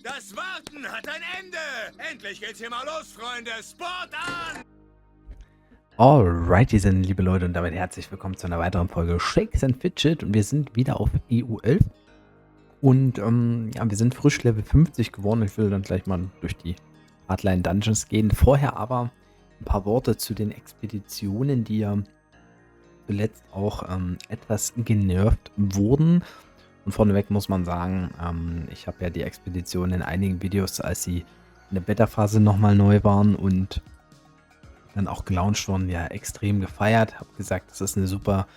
Das Warten hat ein Ende. Endlich geht's hier mal los, Freunde. Sport an! Alrighty then, liebe Leute, und damit herzlich willkommen zu einer weiteren Folge Shakes and Fidget. Und wir sind wieder auf EU11 und ja, wir sind frisch Level 50 geworden. Ich will dann gleich mal durch die Hardline Dungeons gehen. Vorher aber ein paar Worte zu den Expeditionen, die ja zuletzt auch etwas genervt wurden. Und vorneweg muss man sagen, ich habe ja die Expeditionen in einigen Videos, als sie in der Beta-Phase nochmal neu waren und dann auch gelauncht worden, ja, extrem gefeiert. Habe gesagt, das ist eine super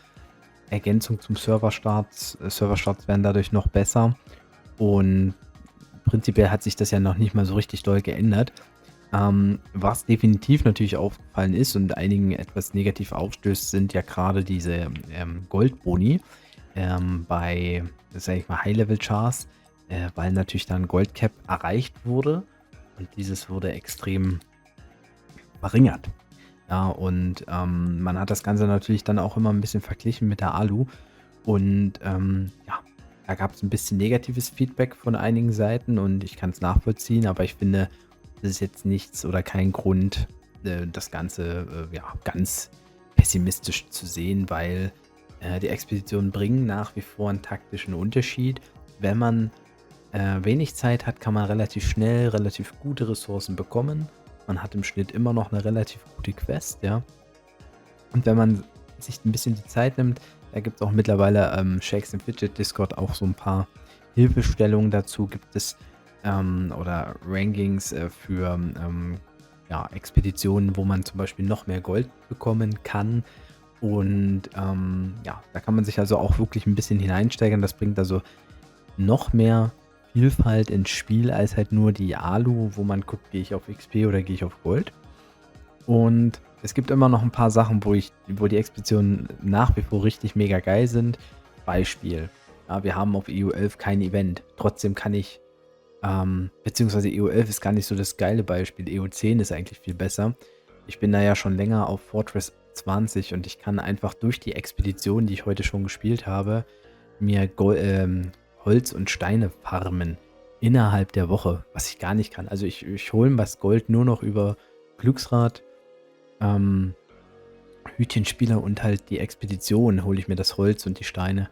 Ergänzung zum Serverstart. Serverstarts werden dadurch noch besser. Und prinzipiell hat sich das ja noch nicht mal so richtig doll geändert. Was definitiv natürlich aufgefallen ist und einigen etwas negativ aufstößt, sind ja gerade diese Goldboni bei, sag ich mal, High-Level-Chars, weil natürlich dann Goldcap erreicht wurde und dieses wurde extrem verringert. Ja, und man hat das Ganze natürlich dann auch immer ein bisschen verglichen mit der Alu. Und ja, da gab es ein bisschen negatives Feedback von einigen Seiten und ich kann es nachvollziehen, aber ich finde, das ist jetzt nichts oder kein Grund, das Ganze ja, ganz pessimistisch zu sehen, weil die Expeditionen bringen nach wie vor einen taktischen Unterschied. Wenn man wenig Zeit hat, kann man relativ schnell relativ gute Ressourcen bekommen. Man hat im Schnitt immer noch eine relativ gute Quest, ja. Und wenn man sich ein bisschen die Zeit nimmt, da gibt es auch mittlerweile Shakes and Fidget Discord auch so ein paar Hilfestellungen dazu gibt es oder Rankings für ja, Expeditionen, wo man zum Beispiel noch mehr Gold bekommen kann. Und ja, da kann man sich also auch wirklich ein bisschen hineinsteigern. Das bringt also noch mehr Vielfalt ins Spiel als halt nur die Alu, wo man guckt, gehe ich auf XP oder gehe ich auf Gold. Und es gibt immer noch ein paar Sachen, wo die Expeditionen nach wie vor richtig mega geil sind. Beispiel, ja, wir haben auf EU11 kein Event. Trotzdem kann ich, beziehungsweise EU11 ist gar nicht so das geile Beispiel. EU10 ist eigentlich viel besser. Ich bin da ja schon länger auf Fortress 20 und ich kann einfach durch die Expedition, die ich heute schon gespielt habe, mir Holz und Steine farmen innerhalb der Woche, was ich gar nicht kann. Also ich hole das Gold nur noch über Glücksrad, Hütchenspieler und halt die Expedition hole ich mir das Holz und die Steine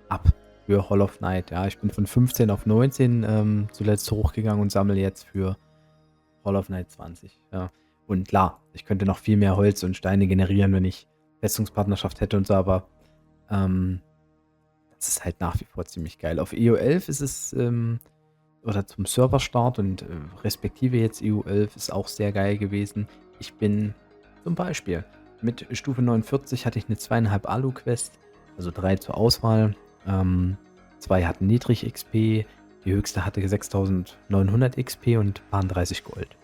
ab für Hall of Night. Ja, ich bin von 15 auf 19 zuletzt hochgegangen und sammle jetzt für Hall of Night 20. Ja. Und klar, ich könnte noch viel mehr Holz und Steine generieren, wenn ich Festungspartnerschaft hätte und so, aber das ist halt nach wie vor ziemlich geil. Auf EU11 ist es, oder zum Serverstart und respektive jetzt EU11 ist auch sehr geil gewesen. Ich bin zum Beispiel mit Stufe 49 hatte ich eine 2,5 Alu-Quest, also 3 zur Auswahl. 2 hatten niedrig XP, die höchste hatte 6900 XP und waren 30 Gold.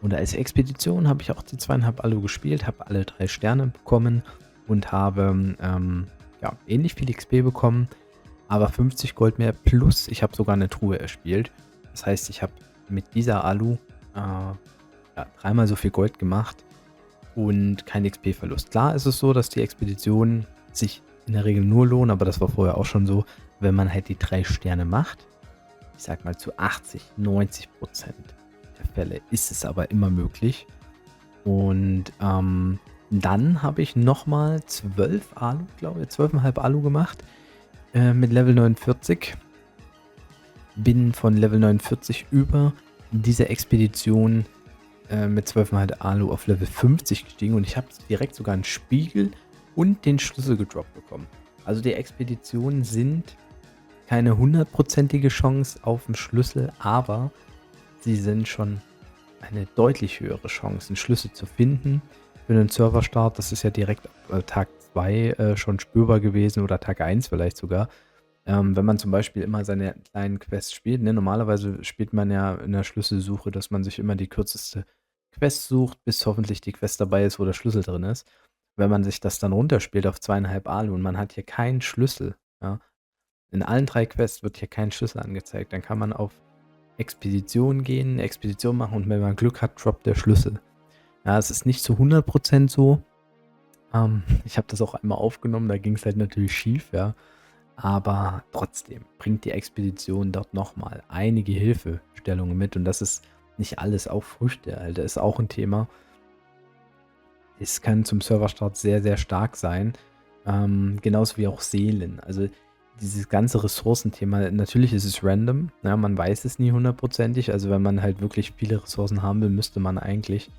Und als Expedition habe ich auch die 2,5 Alu gespielt, habe alle 3 Sterne bekommen und habe ja, ähnlich viel XP bekommen, aber 50 Gold mehr plus ich habe sogar eine Truhe erspielt. Das heißt, ich habe mit dieser Alu ja, 3-mal so viel Gold gemacht und kein XP-Verlust. Klar ist es so, dass die Expeditionen sich in der Regel nur lohnen, aber das war vorher auch schon so, wenn man halt die 3 Sterne macht. Ich sag mal zu 80-90% der Fälle ist es aber immer möglich. Und dann habe ich nochmal 12 Alu, glaube ich, 12,5 Alu gemacht mit Level 49. Bin von Level 49 über diese Expedition mit 12,5 Alu auf Level 50 gestiegen und ich habe direkt sogar einen Spiegel und den Schlüssel gedroppt bekommen. Also die Expeditionen sind keine 100%ige Chance auf den Schlüssel, aber sie sind schon eine deutlich höhere Chance, einen Schlüssel zu finden. Für einen Serverstart, das ist ja direkt Tag 2 schon spürbar gewesen oder Tag 1 vielleicht sogar. Wenn man zum Beispiel immer seine kleinen Quests spielt, ne, normalerweise spielt man ja in der Schlüsselsuche, dass man sich immer die kürzeste Quest sucht, bis hoffentlich die Quest dabei ist, wo der Schlüssel drin ist. Wenn man sich das dann runterspielt auf 2,5 Alu und man hat hier keinen Schlüssel, ja, in allen 3 Quests wird hier kein Schlüssel angezeigt, dann kann man auf Expedition gehen, Expedition machen und wenn man Glück hat, droppt der Schlüssel. Ja, es ist nicht zu 100% so. Ich habe das auch einmal aufgenommen, da ging es halt natürlich schief, ja. aber trotzdem bringt die Expedition dort nochmal einige Hilfestellungen mit und das ist nicht alles, auch Früchte, Alter, ist auch ein Thema. Es kann zum Serverstart sehr, sehr stark sein, genauso wie auch Seelen. Also dieses ganze Ressourcenthema, natürlich ist es random, ja, man weiß es nie hundertprozentig. Also wenn man halt wirklich viele Ressourcen haben will, müsste man eigentlich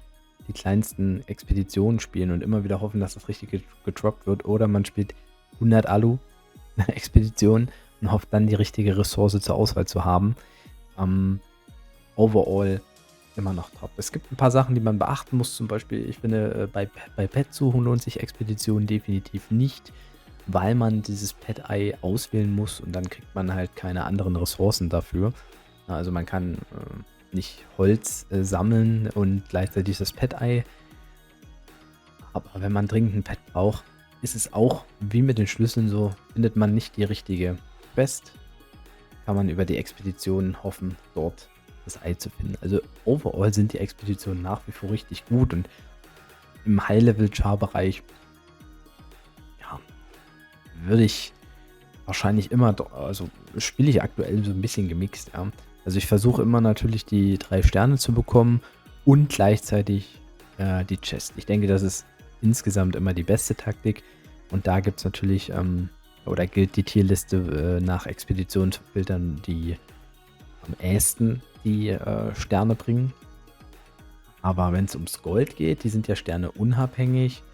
die kleinsten Expeditionen spielen und immer wieder hoffen, dass das Richtige gedroppt wird. Oder man spielt 100 Alu-Expeditionen und hofft dann die richtige Ressource zur Auswahl zu haben. Overall immer noch top. Es gibt ein paar Sachen, die man beachten muss. Zum Beispiel, ich finde, bei Pet-Suchen lohnt sich Expeditionen definitiv nicht, weil man dieses Pet-Ei auswählen muss und dann kriegt man halt keine anderen Ressourcen dafür. Also man kann nicht Holz sammeln und gleichzeitig das Pet-Ei. Aber wenn man dringend ein Pet braucht, ist es auch wie mit den Schlüsseln so, findet man nicht die richtige Quest, kann man über die Expeditionen hoffen, dort das Ei zu finden. Also overall sind die Expeditionen nach wie vor richtig gut und im High-Level-Char-Bereich ja, würde ich wahrscheinlich immer, also spiele ich aktuell so ein bisschen gemixt. Ja. Also ich versuche immer natürlich die 3 Sterne zu bekommen und gleichzeitig die Chest. Ich denke, das ist insgesamt immer die beste Taktik und da gibt es natürlich, oder gilt die Tierliste nach Expeditionsfiltern, die am ehesten die Sterne bringen. Aber wenn es ums Gold geht, die sind ja Sterne unabhängig,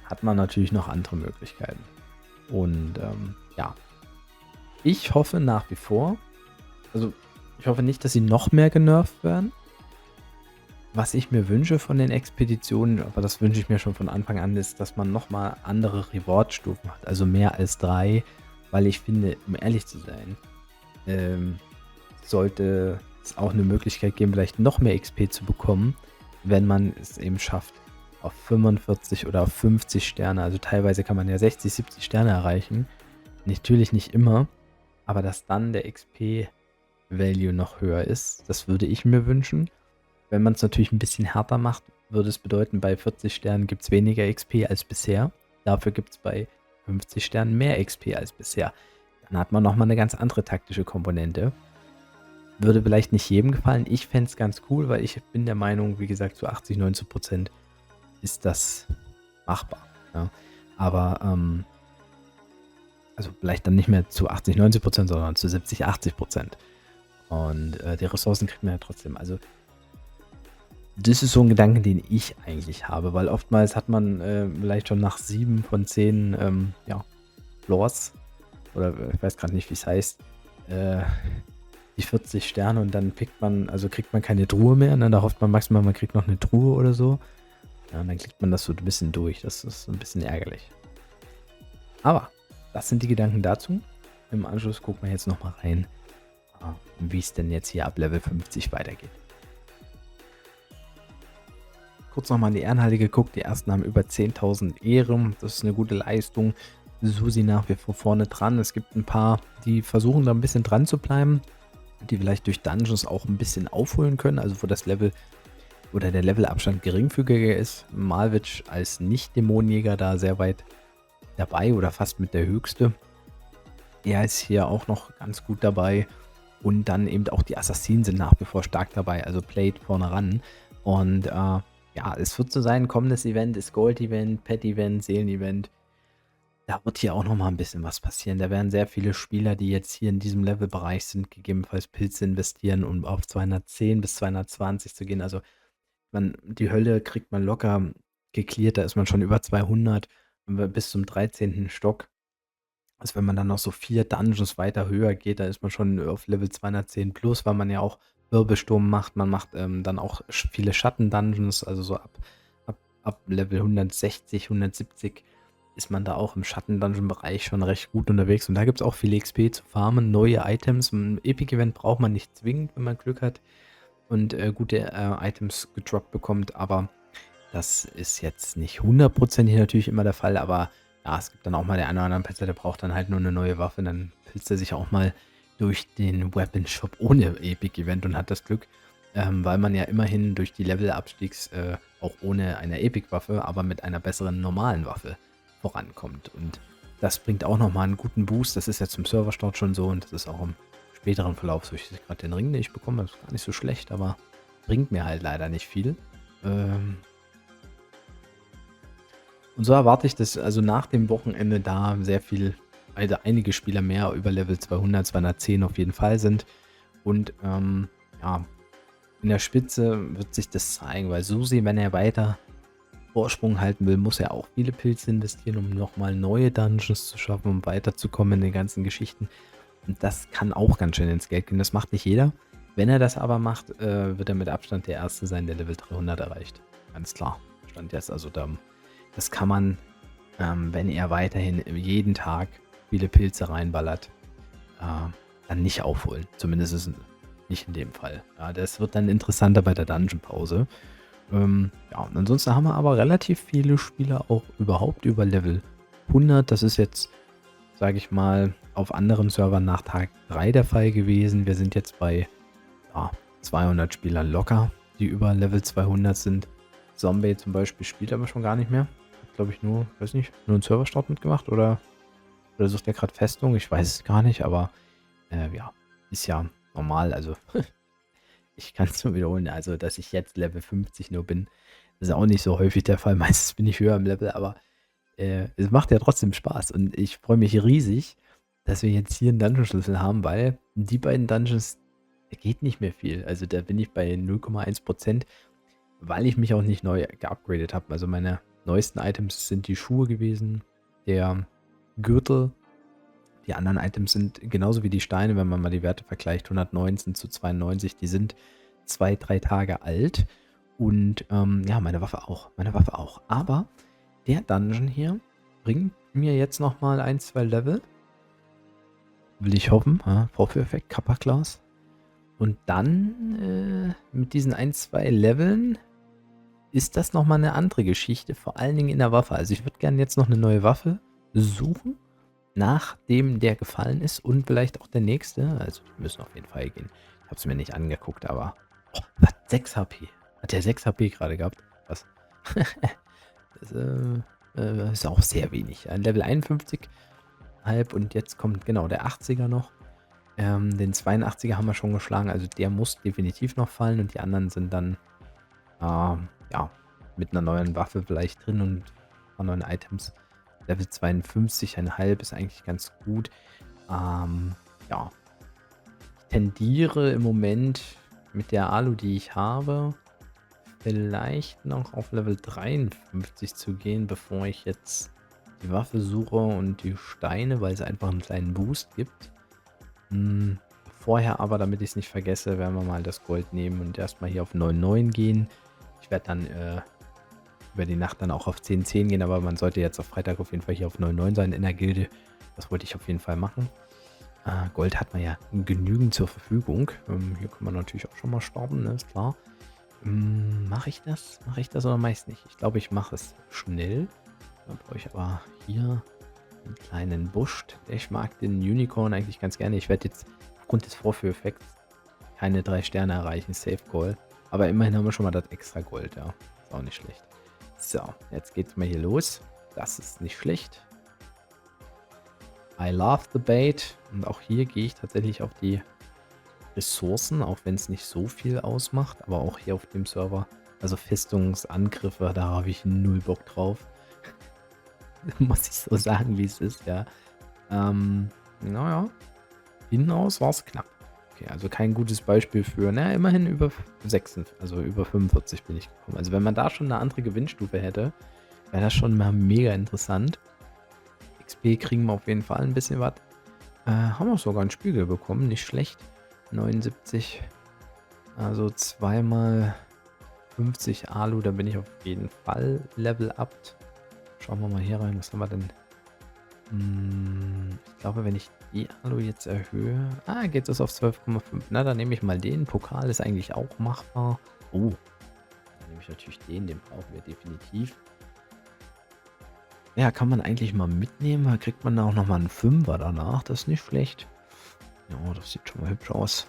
hat man natürlich noch andere Möglichkeiten. Und ja, ich hoffe nach wie vor, also ich hoffe nicht, dass sie noch mehr genervt werden. Was ich mir wünsche von den Expeditionen, aber das wünsche ich mir schon von Anfang an, ist, dass man nochmal andere Reward-Stufen hat. Also mehr als 3, weil ich finde, um ehrlich zu sein, sollte es auch eine Möglichkeit geben, vielleicht noch mehr XP zu bekommen, wenn man es eben schafft, auf 45 oder auf 50 Sterne, also teilweise kann man ja 60, 70 Sterne erreichen. Natürlich nicht immer, aber dass dann der XP-Value noch höher ist, das würde ich mir wünschen. Wenn man es natürlich ein bisschen härter macht, würde es bedeuten, bei 40 Sternen gibt es weniger XP als bisher. Dafür gibt es bei 50 Sternen mehr XP als bisher. Dann hat man nochmal eine ganz andere taktische Komponente. Würde vielleicht nicht jedem gefallen. Ich fände es ganz cool, weil ich bin der Meinung, wie gesagt, zu 80, 90% ist das machbar. Ja. Aber, also vielleicht dann nicht mehr zu 80, 90%, sondern zu 70, 80%. Und die Ressourcen kriegt man ja trotzdem. Also das ist so ein Gedanke, den ich eigentlich habe, weil oftmals hat man vielleicht schon nach 7 von 10 ja, Floors, oder ich weiß gerade nicht, wie es heißt, die 40 Sterne und dann kriegt man keine Truhe mehr. Ne? Da hofft man maximal, man kriegt noch eine Truhe oder so. Ja, und dann kriegt man das so ein bisschen durch. Das ist so ein bisschen ärgerlich. Aber das sind die Gedanken dazu. Im Anschluss gucken wir jetzt nochmal rein, wie es denn jetzt hier ab Level 50 weitergeht. Kurz nochmal in die Ehrenhalle geguckt. Die ersten haben über 10.000 Ehre. Das ist eine gute Leistung. Susi nach wie vor vorne dran. Es gibt ein paar, die versuchen da ein bisschen dran zu bleiben, die vielleicht durch Dungeons auch ein bisschen aufholen können. Also wo das Level oder der Levelabstand geringfügiger ist. Malwitch als Nicht-Dämonenjäger da sehr weit dabei oder fast mit der höchste. Er ist hier auch noch ganz gut dabei. Und dann eben auch die Assassinen sind nach wie vor stark dabei. Also Plate vorne ran. Und ja, es wird so sein, kommendes Event ist Gold-Event, Pet-Event, Seelen-Event. Da wird hier auch noch mal ein bisschen was passieren. Da werden sehr viele Spieler, die jetzt hier in diesem Levelbereich sind, gegebenenfalls Pilze investieren, um auf 210 bis 220 zu gehen. Also die Hölle kriegt man locker geklärt, da ist man schon über 200 bis zum 13. Stock. Also wenn man dann noch so 4 Dungeons weiter höher geht, da ist man schon auf Level 210 plus, weil man ja auch Wirbelsturm macht. Man macht dann auch viele Schatten-Dungeons, also so ab Level 160, 170 ist man da auch im Schatten-Dungeon-Bereich schon recht gut unterwegs. Und da gibt es auch viel XP zu farmen, neue Items. Ein Epic-Event braucht man nicht zwingend, wenn man Glück hat und gute Items gedroppt bekommt. Aber das ist jetzt nicht hundertprozentig natürlich immer der Fall. Aber ja, es gibt dann auch mal der eine oder andere Petzer, der braucht dann halt nur eine neue Waffe. Dann pilzt er sich auch mal durch den Weapon Shop ohne Epic-Event und hat das Glück, weil man ja immerhin durch die Level-Abstiegs auch ohne eine Epic-Waffe, aber mit einer besseren normalen Waffe vorankommt. Und Das bringt auch nochmal einen guten Boost. Das ist ja zum Serverstart schon so und das ist auch im späteren Verlauf so. Ich sehe gerade den Ring, den ich bekomme, das ist gar nicht so schlecht, aber bringt mir halt leider nicht viel. Und so erwarte ich, dass also nach dem Wochenende da sehr viel, also einige Spieler mehr über Level 200, 210 auf jeden Fall sind. Und ja, in der Spitze wird sich das zeigen, weil Susi, wenn er weiter Vorsprung halten will, muss er auch viele Pilze investieren, um nochmal neue Dungeons zu schaffen, um weiterzukommen in den ganzen Geschichten. Und das kann auch ganz schön ins Geld gehen. Das macht nicht jeder. Wenn er das aber macht, wird er mit Abstand der Erste sein, der Level 300 erreicht. Ganz klar. Stand jetzt also da. Das kann man, wenn er weiterhin jeden Tag viele Pilze reinballert, dann nicht aufholen. Zumindest ist es nicht in dem Fall. Ja, das wird dann interessanter bei der Dungeon-Pause. Ja, und ansonsten haben wir aber relativ viele Spieler auch überhaupt über Level 100. Das ist jetzt, sage ich mal, auf anderen Servern nach Tag 3 der Fall gewesen. Wir sind jetzt bei 200 Spielern locker, die über Level 200 sind. Zombie zum Beispiel spielt aber schon gar nicht mehr. Hat, glaube ich, nur, weiß nicht, nur einen Serverstart mitgemacht oder sucht er gerade Festung? Ich weiß es gar nicht, aber ja, ist ja normal. Also ich kann es nur wiederholen, also dass ich jetzt Level 50 nur bin, ist auch nicht so häufig der Fall. Meistens bin ich höher im Level, aber es macht ja trotzdem Spaß und ich freue mich riesig, dass wir jetzt hier einen Dungeon-Schlüssel haben, weil die beiden Dungeons, da geht nicht mehr viel. Also da bin ich bei 0,1%, weil ich mich auch nicht neu geupgradet habe. Also meine neuesten Items sind die Schuhe gewesen, der Gürtel. Die anderen Items sind genauso wie die Steine, wenn man mal die Werte vergleicht, 119 zu 92, die sind 2-3 Tage alt. Und ja, meine Waffe auch. Aber der Dungeon hier bringt mir jetzt nochmal 1-2 Level. Will ich hoffen. Vorführeffekt, Kappa Class. Und dann mit diesen 1-2 Leveln ist das nochmal eine andere Geschichte. Vor allen Dingen in der Waffe. Also ich würde gerne jetzt noch eine neue Waffe suchen, nachdem der gefallen ist und vielleicht auch der nächste. Also die müssen auf jeden Fall gehen. Ich habe es mir nicht angeguckt, aber was? 6 HP. Hat der 6 HP gerade gehabt? Was? Das ist auch sehr wenig. Ein Level 51 halb und jetzt kommt genau der 80er noch. Den 82er haben wir schon geschlagen, also der muss definitiv noch fallen und die anderen sind dann ja, mit einer neuen Waffe vielleicht drin und ein paar neuen Items. Level 52,5 ist eigentlich ganz gut. Ja, ich tendiere im Moment mit der Alu, die ich habe, vielleicht noch auf Level 53 zu gehen, bevor ich jetzt die Waffe suche und die Steine, weil es einfach einen kleinen Boost gibt. Vorher aber, damit ich es nicht vergesse, werden wir mal das Gold nehmen und erstmal hier auf 9,9 gehen. Ich werde dann über die Nacht dann auch auf 10,10 gehen, aber man sollte jetzt auf Freitag auf jeden Fall hier auf 9,9 sein in der Gilde. Das wollte ich auf jeden Fall machen. Gold hat man ja genügend zur Verfügung. Hier kann man natürlich auch schon mal starten, ne? Ist klar. Mache ich das? Mache ich das oder meist nicht? Ich glaube, ich mache es schnell. Dann brauche ich aber hier einen kleinen Busch. Ich mag den Unicorn eigentlich ganz gerne. Ich werde jetzt aufgrund des Vorführeffekts keine 3 Sterne erreichen. Safe Gold. Aber immerhin haben wir schon mal das extra Gold, ja. Ist auch nicht schlecht. So, jetzt geht's mal hier los. Das ist nicht schlecht. I love the bait. Und auch hier gehe ich tatsächlich auf die Ressourcen, auch wenn es nicht so viel ausmacht. Aber auch hier auf dem Server, also Festungsangriffe, da habe ich null Bock drauf. Muss ich so sagen, wie es ist, ja. Naja, innen aus war es knapp. Okay, also kein gutes Beispiel für, naja, immerhin über 6, also über 45 bin ich gekommen. Also wenn man da schon eine andere Gewinnstufe hätte, wäre das schon mal mega interessant. XP kriegen wir auf jeden Fall ein bisschen was. Haben wir sogar einen Spiegel bekommen, nicht schlecht. 79, also zweimal 50 Alu, da bin ich auf jeden Fall Level up. Schauen wir mal hier rein, was haben wir denn? Ich glaube, wenn ich die Alu jetzt erhöhe... geht das auf 12,5. Na, dann nehme ich mal den. Pokal ist eigentlich auch machbar. Oh, dann nehme ich natürlich den brauchen wir definitiv. Ja, kann man eigentlich mal mitnehmen. Da kriegt man auch nochmal einen 5er danach. Das ist nicht schlecht. Ja, das sieht schon mal hübsch aus.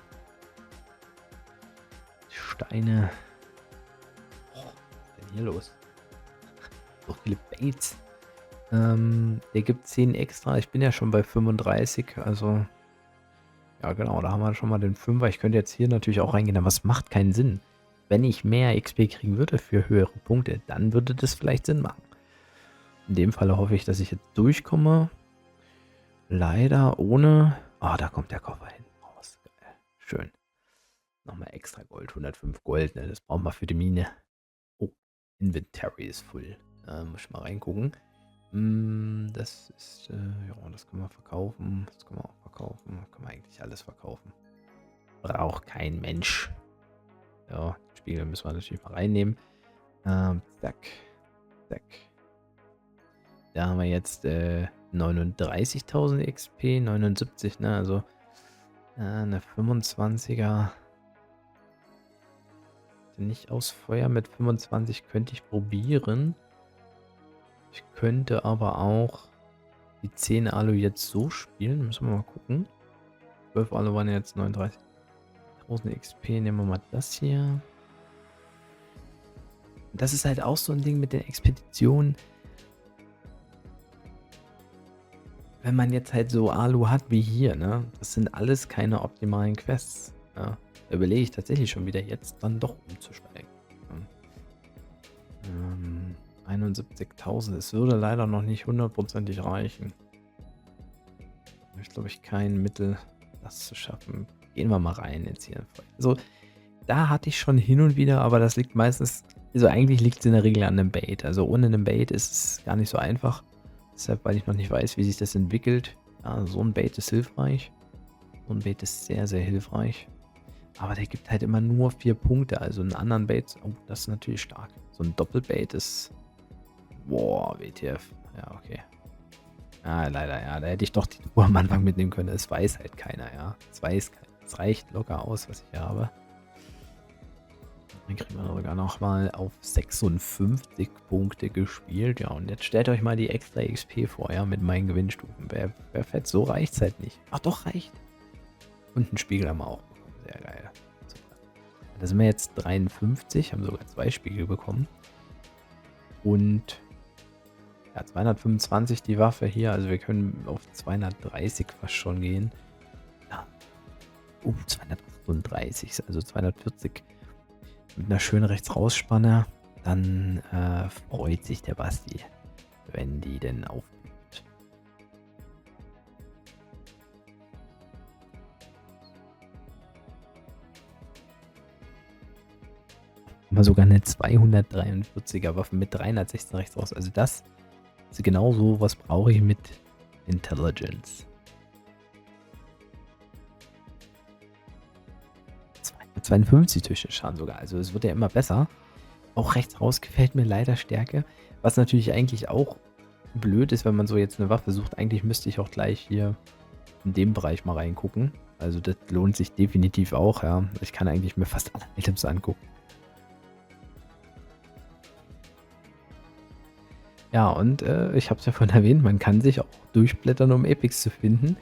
Die Steine. Was ist denn hier los? So viele Baits. Der gibt 10 extra. Ich bin ja schon bei 35, also ja genau, da haben wir schon mal den 5er. Ich könnte jetzt hier natürlich auch reingehen, aber es macht keinen Sinn. Wenn ich mehr XP kriegen würde für höhere Punkte, dann würde das vielleicht Sinn machen. In dem Falle hoffe ich, dass ich jetzt durchkomme. Leider ohne... Ah, da kommt der Koffer hin. Raus. Geil. Schön. Nochmal extra Gold. 105 Gold, ne? Das brauchen wir für die Mine. Oh, Inventory ist full. Muss ich mal reingucken. Das ist... ja, das können wir verkaufen. Das können wir auch verkaufen. Können wir eigentlich alles verkaufen. Braucht kein Mensch. Ja, den Spiegel müssen wir natürlich mal reinnehmen. Zack. Zack. Da haben wir jetzt 39.000 XP, 79, ne? Also eine 25er. Nicht aus Feuer mit 25 könnte ich probieren. Ich könnte aber auch die 10 Alu jetzt so spielen. Müssen wir mal gucken. 12 Alu waren jetzt 39.000 XP. Nehmen wir mal das hier. Das ist halt auch so ein Ding mit den Expeditionen. Wenn man jetzt halt so Alu hat wie hier, ne? Das sind alles keine optimalen Quests. Ja? Da überlege ich tatsächlich schon wieder jetzt dann doch umzusteigen. Ja. 71.000. Es würde leider noch nicht hundertprozentig reichen. Ich glaube, ich kein Mittel, das zu schaffen. Gehen wir mal rein jetzt hier. Also, da hatte ich schon hin und wieder, aber das liegt meistens, also eigentlich liegt es in der Regel an einem Bait. Also ohne einen Bait ist es gar nicht so einfach. Deshalb, weil ich noch nicht weiß, wie sich das entwickelt. Ja, so ein Bait ist hilfreich. So ein Bait ist sehr, sehr hilfreich. Aber der gibt halt immer nur 4 Punkte. Also einen anderen Bait, oh, das ist natürlich stark. So ein Doppelbait ist... Boah, WTF. Ja, okay. Ja, leider, ja. Da hätte ich doch die Truhe am Anfang mitnehmen können. Es weiß halt keiner, ja. Es weiß keiner. Es reicht locker aus, was ich hier habe. Dann kriegen wir sogar nochmal auf 56 Punkte gespielt. Ja, und jetzt stellt euch mal die extra XP vor, ja, mit meinen Gewinnstufen. Wer fett, so reicht es halt nicht. Ach doch, reicht. Und einen Spiegel haben wir auch bekommen. Sehr geil. Super. Da sind wir jetzt 53, haben sogar 2 Spiegel bekommen. Und ja, 225 die Waffe hier. Also wir können auf 230 fast schon gehen. Ja. 238, also 240. Mit einer schönen Rechts-Rausspanne, dann freut sich der Basti, wenn die denn aufblüht. Mal sogar eine 243er Waffe mit 316 rechts raus. Also das ist genau so, was brauche ich mit Intelligence. 52 Durchschnittsschaden sogar. Also es wird ja immer besser. Auch rechts raus gefällt mir leider Stärke. Was natürlich eigentlich auch blöd ist, wenn man so jetzt eine Waffe sucht. Eigentlich müsste ich auch gleich hier in dem Bereich mal reingucken. Also das lohnt sich definitiv auch, ja. Ich kann eigentlich mir fast alle Items angucken. Ja, und ich habe es ja vorhin erwähnt, man kann sich auch durchblättern, um Epics zu finden.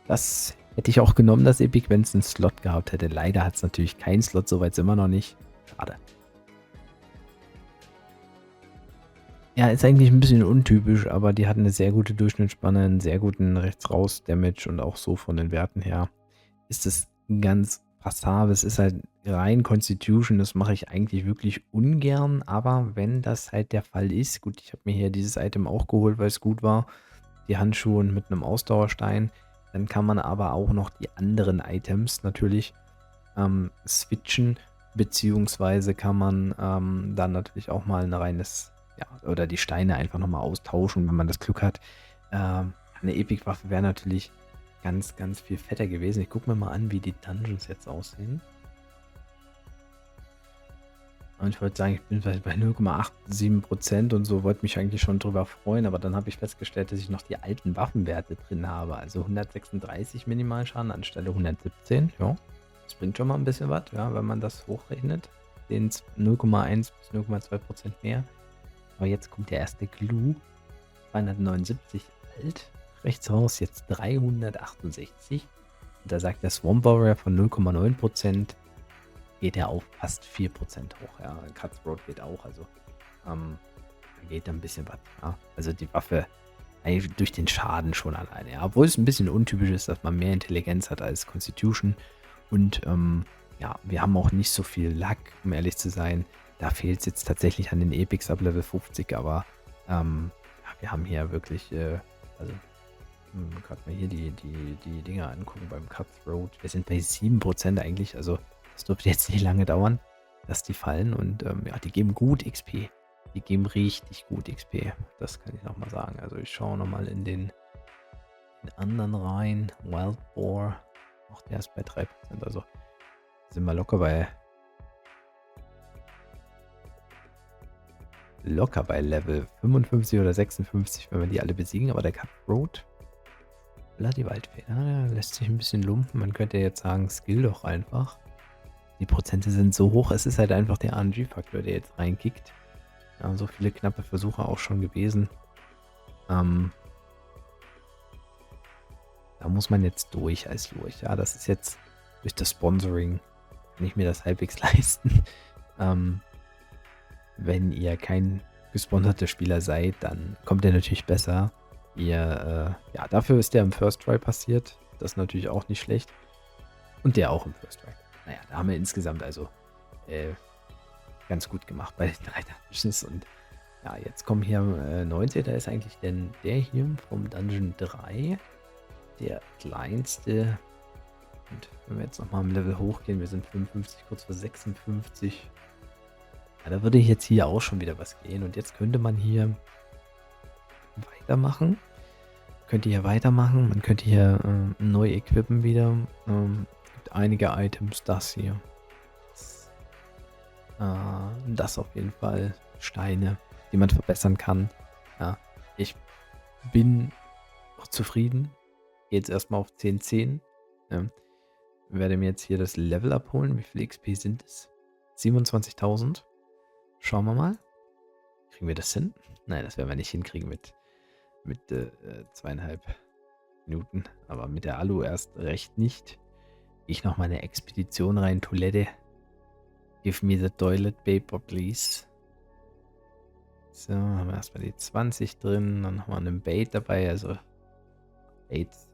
Das hätte ich auch genommen, das Epic, wenn es einen Slot gehabt hätte. Leider hat es natürlich keinen Slot, soweit sind wir noch nicht. Schade. Ja, ist eigentlich ein bisschen untypisch, aber die hat eine sehr gute Durchschnittsspanne, einen sehr guten Rechts-Raus-Damage und auch so von den Werten her ist es ganz passabel. Es ist halt rein Constitution, das mache ich eigentlich wirklich ungern, aber wenn das halt der Fall ist, gut, ich habe mir hier dieses Item auch geholt, weil es gut war, die Handschuhe mit einem Ausdauerstein, dann kann man aber auch noch die anderen Items natürlich switchen, beziehungsweise kann man dann natürlich auch mal ein reines, ja, oder die Steine einfach nochmal austauschen, wenn man das Glück hat. Eine Epic-Waffe wäre natürlich ganz, ganz viel fetter gewesen. Ich gucke mir mal an, wie die Dungeons jetzt aussehen. Und ich wollte sagen, ich bin vielleicht bei 0,87% und so, wollte mich eigentlich schon drüber freuen, aber dann habe ich festgestellt, dass ich noch die alten Waffenwerte drin habe. Also 136 Minimalschaden anstelle 117. Ja, das bringt schon mal ein bisschen was, ja, wenn man das hochrechnet. Den 0,1 bis 0,2% mehr. Aber jetzt kommt der erste Glue. 279 alt. Rechts raus jetzt 368. Und da sagt der Swamp Warrior von 0,9%. Geht er auf fast 4% hoch. Ja, Cutthroat geht auch. Also da geht da ein bisschen was. Ja. Also die Waffe eigentlich durch den Schaden schon alleine. Ja. Obwohl es ein bisschen untypisch ist, dass man mehr Intelligenz hat als Constitution. Und ja, wir haben auch nicht so viel Luck, um ehrlich zu sein. Da fehlt es jetzt tatsächlich an den Epics ab Level 50, aber ja, wir haben hier wirklich, also gerade mal hier die Dinger angucken beim Cutthroat. Wir sind bei 7% eigentlich, also das dürfte jetzt nicht lange dauern, dass die fallen und ja, die geben gut XP. Die geben richtig gut XP. Das kann ich nochmal sagen. Also ich schaue nochmal in den anderen rein. Wild Boar, auch der ist bei 3%, also sind wir locker bei Level 55 oder 56, wenn wir die alle besiegen, aber der Cutthroat, die Waldfee, der lässt sich ein bisschen lumpen. Man könnte jetzt sagen, Skill doch einfach. Die Prozente sind so hoch, es ist halt einfach der RNG-Faktor, der jetzt reinkickt. Ja, so viele knappe Versuche auch schon gewesen. Da muss man jetzt durch als Lurch. Ja, das ist jetzt durch das Sponsoring, kann ich mir das halbwegs leisten. Wenn ihr kein gesponserter Spieler seid, dann kommt ihr natürlich besser. Ja, dafür ist der im First Try passiert. Das ist natürlich auch nicht schlecht. Und der auch im First Try. Naja, da haben wir insgesamt also ganz gut gemacht bei den 3 Dungeons. Und ja, jetzt kommen hier 19. Da ist eigentlich denn der hier vom Dungeon 3. Der kleinste. Und wenn wir jetzt nochmal im Level hochgehen, wir sind 55, kurz vor 56. Ja, da würde jetzt hier auch schon wieder was gehen. Und jetzt könnte man hier weitermachen. Man könnte hier neu equippen wieder. Es gibt einige Items, das hier. Das auf jeden Fall. Steine, die man verbessern kann. Ja, ich bin noch zufrieden. Gehe jetzt erstmal auf 10. Werde mir jetzt hier das Level abholen. Wie viel XP sind es? 27.000. Schauen wir mal. Kriegen wir das hin? Nein, das werden wir nicht hinkriegen mit 2,5 Minuten. Aber mit der Alu erst recht nicht. Gehe ich noch mal eine Expedition rein. Toilette. Give me the toilet paper, please. So, haben wir erstmal die 20 drin. Dann haben wir einen Bait dabei. Also Baits.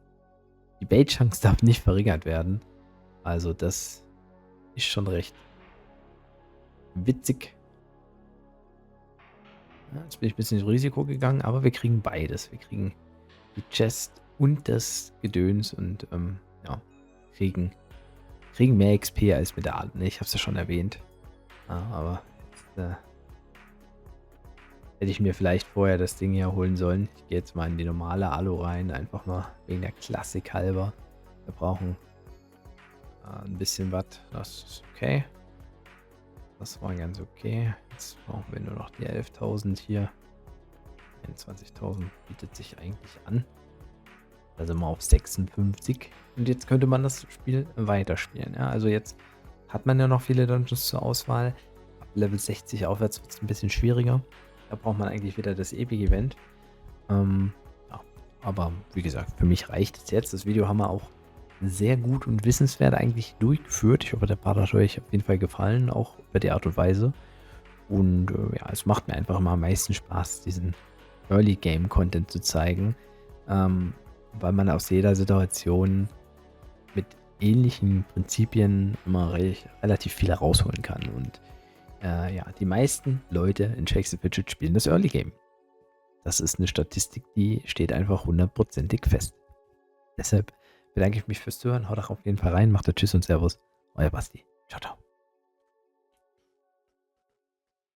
Die Bait-Chance darf nicht verringert werden. Also das ist schon recht witzig. Ja, jetzt bin ich ein bisschen ins Risiko gegangen, aber wir kriegen beides. Wir kriegen die Chest und das Gedöns und ja, kriegen mehr XP als mit der Alu. Ich habe es ja schon erwähnt. Ja, aber hätte ich mir vielleicht vorher das Ding hier holen sollen. Ich gehe jetzt mal in die normale Alu rein, einfach mal wegen der Klassik halber. Wir brauchen ein bisschen was. Das ist okay. Das war ganz okay. Jetzt brauchen wir nur noch die 11.000 hier. 21.000 bietet sich eigentlich an. Da sind wir auf 56. Und jetzt könnte man das Spiel weiterspielen. Ja, also jetzt hat man ja noch viele Dungeons zur Auswahl. Ab Level 60 aufwärts wird es ein bisschen schwieriger. Da braucht man eigentlich wieder das Epic-Event. Ja, aber wie gesagt, für mich reicht es jetzt. Das Video haben wir auch sehr gut und wissenswert eigentlich durchgeführt. Ich hoffe, der Part hat euch auf jeden Fall gefallen, auch über die Art und Weise. Und ja, es macht mir einfach immer am meisten Spaß, diesen Early Game Content zu zeigen, weil man aus jeder Situation mit ähnlichen Prinzipien immer relativ viel herausholen kann. Und ja, die meisten Leute in Shakes the Fidget spielen das Early Game. Das ist eine Statistik, die steht einfach 100%ig fest. Deshalb bedanke ich mich fürs Zuhören. Haut doch auf jeden Fall rein. Macht Tschüss und Servus. Euer Basti. Ciao, ciao.